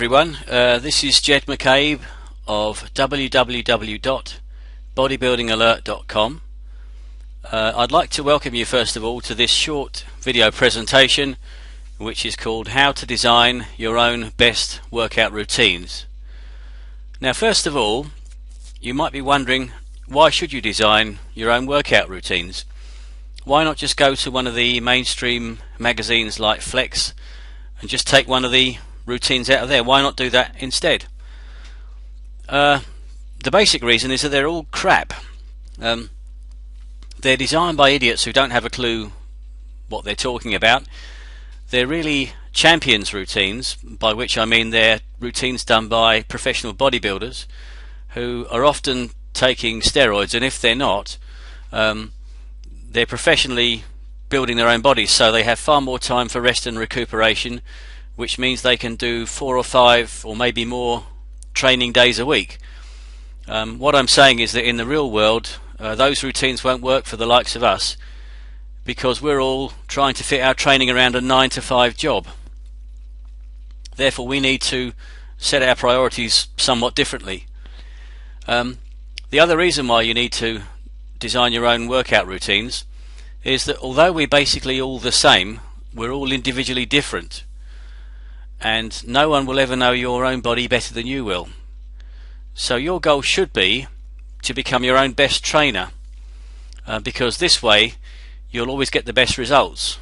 Everyone, this is Jed McCabe of www.bodybuildingalert.com. I'd like to welcome you first of all to this short video presentation which is called How to Design Your Own Best Workout Routines. Now first of all, you might be wondering, why should you design your own workout routines? Why not just go to one of the mainstream magazines like Flex and just take one of the routines out of there? Why not do that instead? The basic reason is that they're all crap. They're designed by idiots who don't have a clue what they're talking about. They're really champions routines, by which I mean they're routines done by professional bodybuilders who are often taking steroids, and if they're not, they're professionally building their own bodies, so they have far more time for rest and recuperation, which means they can do 4 or 5 or maybe more training days a week. What I'm saying is that in the real world, those routines won't work for the likes of us, because we're all trying to fit our training around a 9 to 5 job. Therefore we need to set our priorities somewhat differently. The other reason why you need to design your own workout routines is that although we're basically all the same, we're all individually different, and no one will ever know your own body better than you will. So your goal should be to become your own best trainer, because this way you'll always get the best results.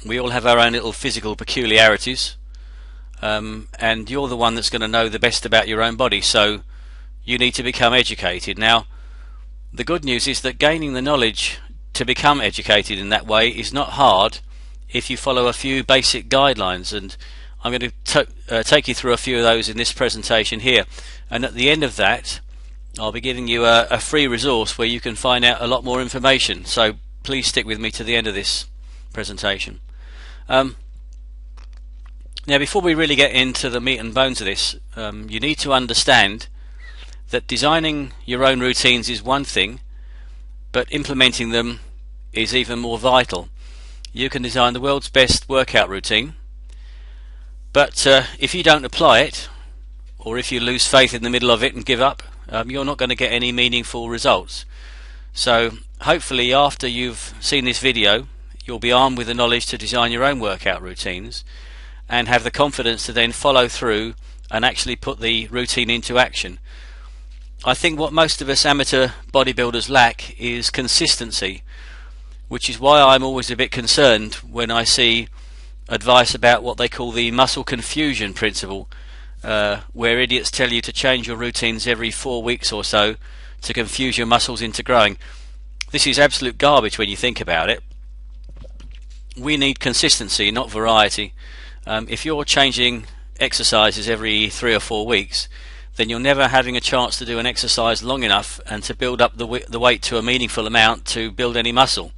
We all have our own little physical peculiarities, and you're the one that's going to know the best about your own body, so you need to become educated. Now the good news is that gaining the knowledge to become educated in that way is not hard if you follow a few basic guidelines, and I'm going to take you through a few of those in this presentation here, and at the end of that I'll be giving you a free resource where you can find out a lot more information, so please stick with me to the end of this presentation. Now before we really get into the meat and bones of this, you need to understand that designing your own routines is one thing, but implementing them is even more vital. You can design the world's best workout routine, but if you don't apply it, or if you lose faith in the middle of it and give up, you're not going to get any meaningful results. So hopefully after you've seen this video, you'll be armed with the knowledge to design your own workout routines and have the confidence to then follow through and actually put the routine into action. I think what most of us amateur bodybuilders lack is consistency, which is why I'm always a bit concerned when I see advice about what they call the muscle confusion principle, where idiots tell you to change your routines every 4 weeks or so to confuse your muscles into growing. This is absolute garbage when you think about it. We need consistency, not variety. If you're changing exercises every 3 or 4 weeks, then you're never having a chance to do an exercise long enough and to build up the weight to a meaningful amount to build any muscle.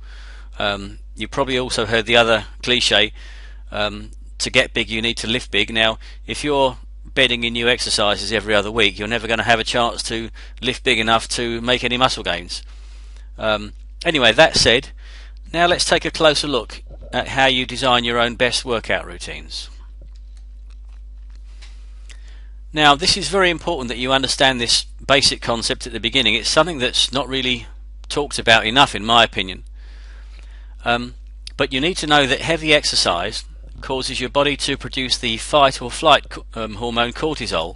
You probably also heard the other cliche, to get big you need to lift big. Now if you're bedding in new exercises every other week, you're never going to have a chance to lift big enough to make any muscle gains. Anyway, that said, now let's take a closer look at how you design your own best workout routines. Now this is very important that you understand this basic concept at the beginning. It's something that's not really talked about enough in my opinion. But you need to know that heavy exercise causes your body to produce the fight or flight hormone cortisol,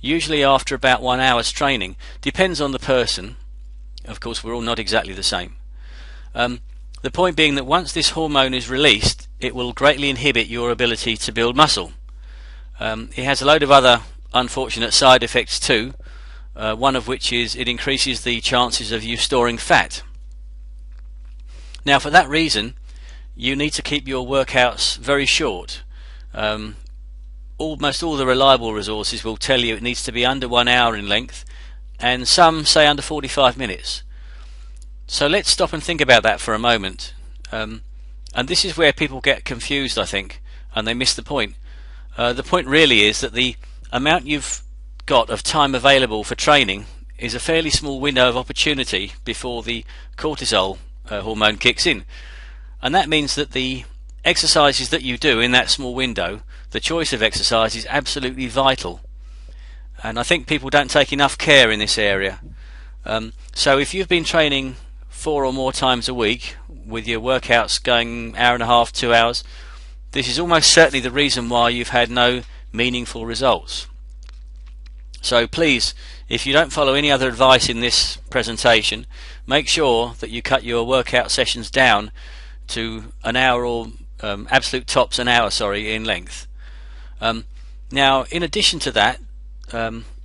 usually after about 1 hour's training. Depends on the person, of course we're all not exactly the same. The point being that once this hormone is released, it will greatly inhibit your ability to build muscle. It has a load of other unfortunate side effects too, one of which is it increases the chances of you storing fat. Now for that reason you need to keep your workouts very short. Almost all the reliable resources will tell you it needs to be under 1 hour in length, and some say under 45 minutes. So let's stop and think about that for a moment. And this is where people get confused, I think, and they miss the point. The point really is that the amount you've got of time available for training is a fairly small window of opportunity before the cortisol hormone kicks in, and that means that the exercises that you do in that small window, the choice of exercise is absolutely vital. And I think people don't take enough care in this area. So if you've been training 4 or more times a week with your workouts going hour and a half, 2 hours, this is almost certainly the reason why you've had no meaningful results. So please, if you don't follow any other advice in this presentation, make sure that you cut your workout sessions down to an hour, or absolute tops an hour, in length. Now, in addition to that,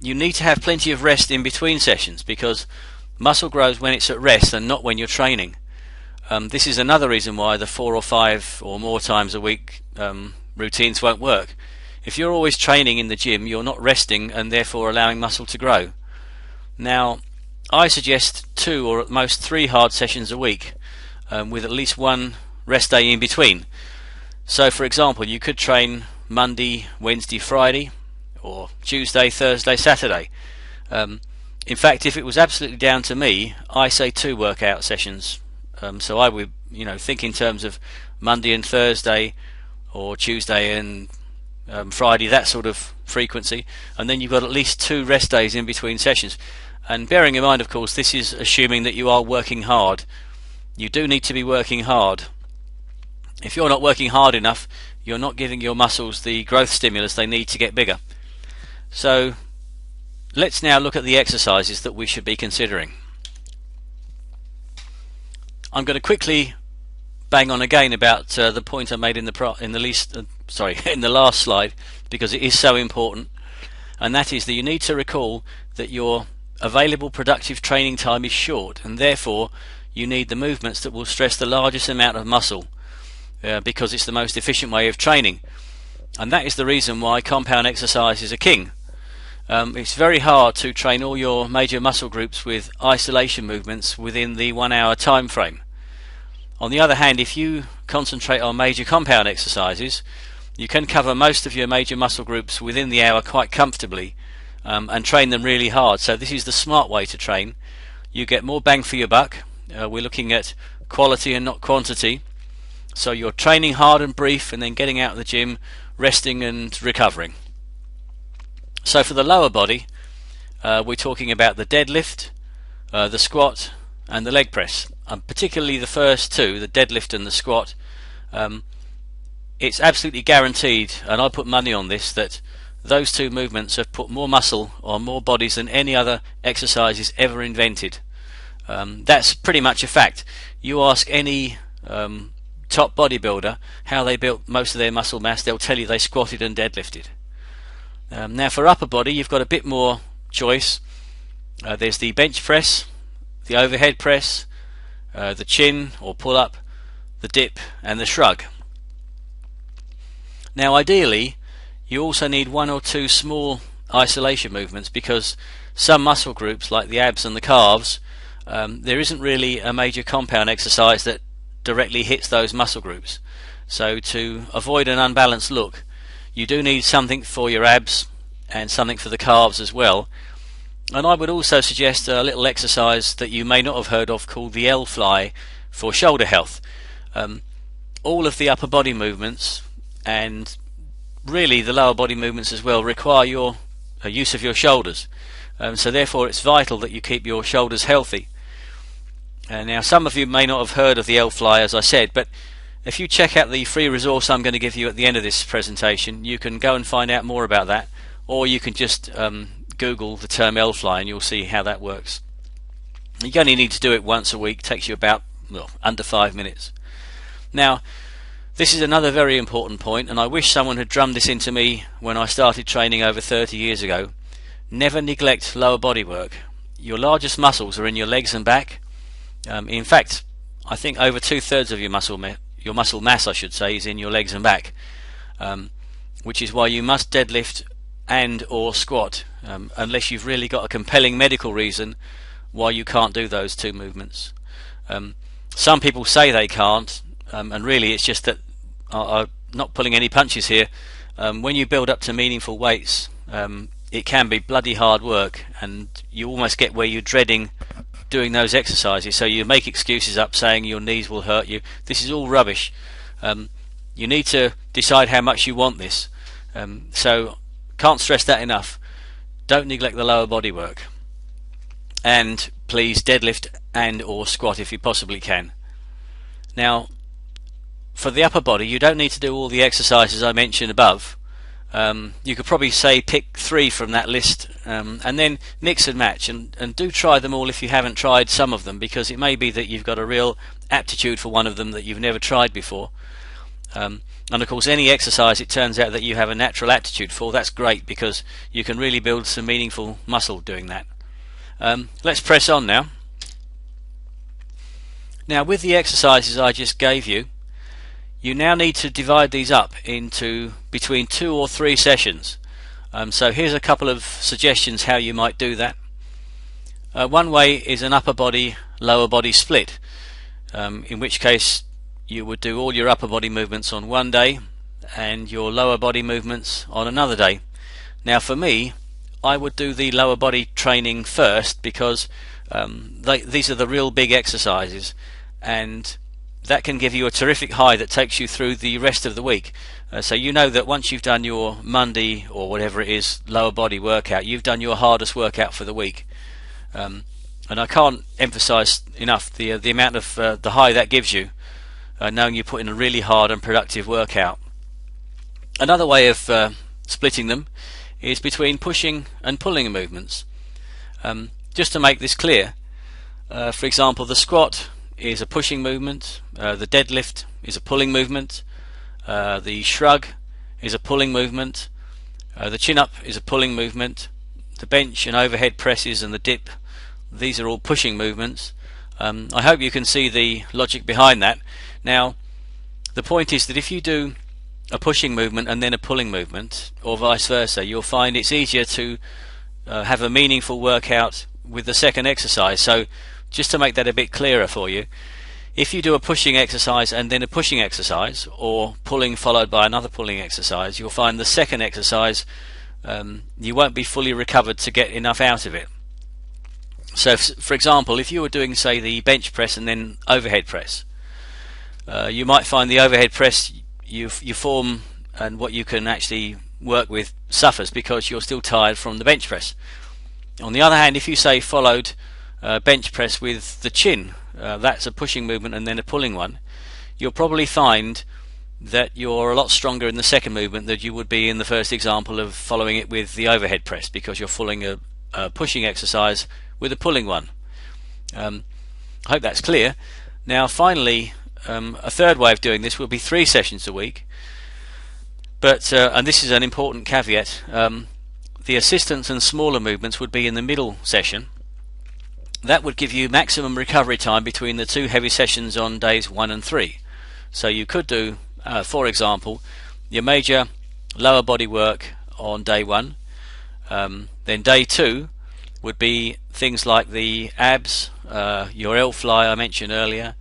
you need to have plenty of rest in between sessions, because muscle grows when it's at rest and not when you're training. This is another reason why the 4 or 5 or more times a week routines won't work. If you're always training in the gym, you're not resting and therefore allowing muscle to grow. Now, I suggest 2 or at most 3 hard sessions a week, with at least 1 rest day in between. So for example, you could train Monday, Wednesday, Friday, or Tuesday, Thursday, Saturday. In fact, if it was absolutely down to me, I say 2 workout sessions. So I would think in terms of Monday and Thursday, or Tuesday and Friday, that sort of frequency, and then you've got at least 2 rest days in between sessions. And bearing in mind, of course, this is assuming that you are working hard. You do need to be working hard. If you're not working hard enough, you're not giving your muscles the growth stimulus they need to get bigger. So let's now look at the exercises that we should be considering. I'm going to quickly bang on again about the point I made in the last slide, because it is so important, and that is that you need to recall that your available productive training time is short, and therefore you need the movements that will stress the largest amount of muscle, because it's the most efficient way of training. And that is the reason why compound exercises are king. It's very hard to train all your major muscle groups with isolation movements within the 1 hour time frame. On the other hand, if you concentrate on major compound exercises, you can cover most of your major muscle groups within the hour quite comfortably, and train them really hard. So this is the smart way to train. You get more bang for your buck. We're looking at quality and not quantity. So you're training hard and brief, and then getting out of the gym, resting and recovering. So for the lower body, we're talking about the deadlift, the squat and the leg press. Particularly the first 2, the deadlift and the squat. It's absolutely guaranteed, and I put money on this, that those 2 movements have put more muscle on more bodies than any other exercises ever invented. That's pretty much a fact. You ask any top bodybuilder how they built most of their muscle mass, they'll tell you they squatted and deadlifted. Now for upper body, you've got a bit more choice. There's the bench press, the overhead press, the chin or pull up, the dip and the shrug. Now ideally you also need 1 or 2 small isolation movements, because some muscle groups like the abs and the calves, there isn't really a major compound exercise that directly hits those muscle groups. So to avoid an unbalanced look, you do need something for your abs and something for the calves as well. And I would also suggest a little exercise that you may not have heard of called the L-fly for shoulder health. All of the upper body movements, and really the lower body movements as well, require your use of your shoulders. So therefore it's vital that you keep your shoulders healthy. Now some of you may not have heard of the L-fly, as I said, but if you check out the free resource I'm going to give you at the end of this presentation, you can go and find out more about that, or you can just Google the term L-fly and you'll see how that works. You only need to do it once a week. It takes you about under 5 minutes. Now this is another very important point, and I wish someone had drummed this into me when I started training over 30 years ago. Never neglect lower body work. Your largest muscles are in your legs and back. In fact, I think over 2/3 of your muscle mass, I should say, is in your legs and back, which is why you must deadlift and or squat, unless you've really got a compelling medical reason why you can't do those 2 movements. Some people say they can't, and really it's just that I'm not pulling any punches here. When you build up to meaningful weights, it can be bloody hard work, and you almost get where you're dreading doing those exercises, so you make excuses up saying your knees will hurt you. This is all rubbish. You need to decide how much you want this. So can't stress that enough. Don't neglect the lower body work, and please deadlift and or squat if you possibly can. Now for the upper body, you don't need to do all the exercises I mentioned above. You could probably say pick 3 from that list, and then mix and match, and do try them all if you haven't tried some of them, because it may be that you've got a real aptitude for one of them that you've never tried before. And of course, any exercise it turns out that you have a natural aptitude for, that's great, because you can really build some meaningful muscle doing that. Let's press on now. Now with the exercises I just gave you, you now need to divide these up into between 2 or 3 sessions. So here's a couple of suggestions how you might do that. One way is an upper body lower body split, in which case you would do all your upper body movements on one day and your lower body movements on another day. Now for me, I would do the lower body training first, because these are the real big exercises, and that can give you a terrific high that takes you through the rest of the week. So you know that once you've done your Monday or whatever it is lower body workout, you've done your hardest workout for the week. And I can't emphasize enough the amount of the high that gives you, knowing you put in a really hard and productive workout. Another way of splitting them is between pushing and pulling movements. Just to make this clear, for example, the squat is a pushing movement, the deadlift is a pulling movement, the shrug is a pulling movement, the chin-up is a pulling movement, the bench and overhead presses and the dip, these are all pushing movements. I hope you can see the logic behind that. Now the point is that if you do a pushing movement and then a pulling movement, or vice versa, you'll find it's easier to have a meaningful workout with the second exercise. So just to make that a bit clearer for you, if you do a pushing exercise and then a pushing exercise, or pulling followed by another pulling exercise, you'll find the second exercise you won't be fully recovered to get enough out of it. So for example, if you were doing, say, the bench press and then overhead press, you might find the overhead press you form and what you can actually work with suffers because you're still tired from the bench press. On the other hand, if you say followed bench press with the chin, that's a pushing movement and then a pulling one, you'll probably find that you're a lot stronger in the second movement than you would be in the first example of following it with the overhead press, because you're following a pushing exercise with a pulling one. I hope that's clear. Now finally, a third way of doing this will be 3 sessions a week, but and this is an important caveat, the assistance and smaller movements would be in the middle session. That would give you maximum recovery time between the 2 heavy sessions on days 1 and 3. So you could do, for example, your major lower body work on day 1, then day 2 would be things like the abs, your L-fly I mentioned earlier,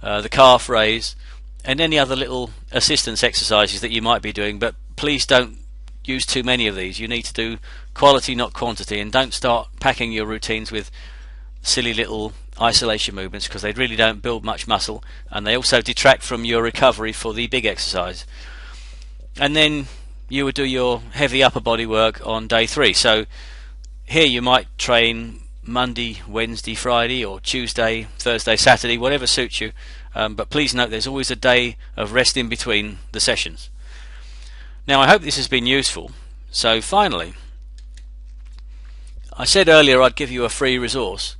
the calf raise, and any other little assistance exercises that you might be doing. But please don't use too many of these. You need to do quality, not quantity, and don't start packing your routines with silly little isolation movements, because they really don't build much muscle, and they also detract from your recovery for the big exercise. And then you would do your heavy upper body work on day 3. So here you might train Monday, Wednesday, Friday, or Tuesday, Thursday, Saturday, whatever suits you, but please note there's always a day of rest in between the sessions. Now I hope this has been useful. So finally, I said earlier I'd give you a free resource.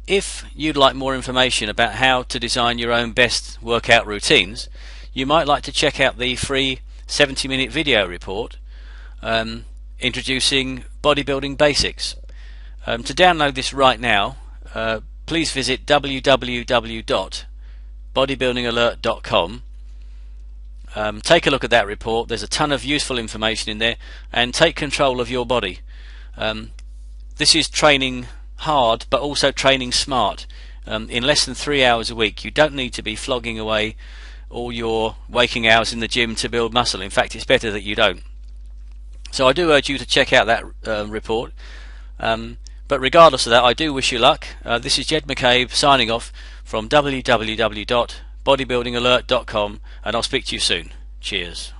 If you'd like more information about how to design your own best workout routines, you might like to check out the free 70-minute video report introducing bodybuilding basics. To download this right now, please visit www.bodybuildingalert.com. Take a look at that report. There's a ton of useful information in there, and take control of your body. This is training hard but also training smart. In less than 3 hours a week. You don't need to be flogging away all your waking hours in the gym to build muscle. In fact, it's better that you don't. So I do urge you to check out that report. But regardless of that, I do wish you luck. This is Jed McCabe signing off from www.bodybuildingalert.com. bodybuildingalert.com, and I'll speak to you soon. Cheers.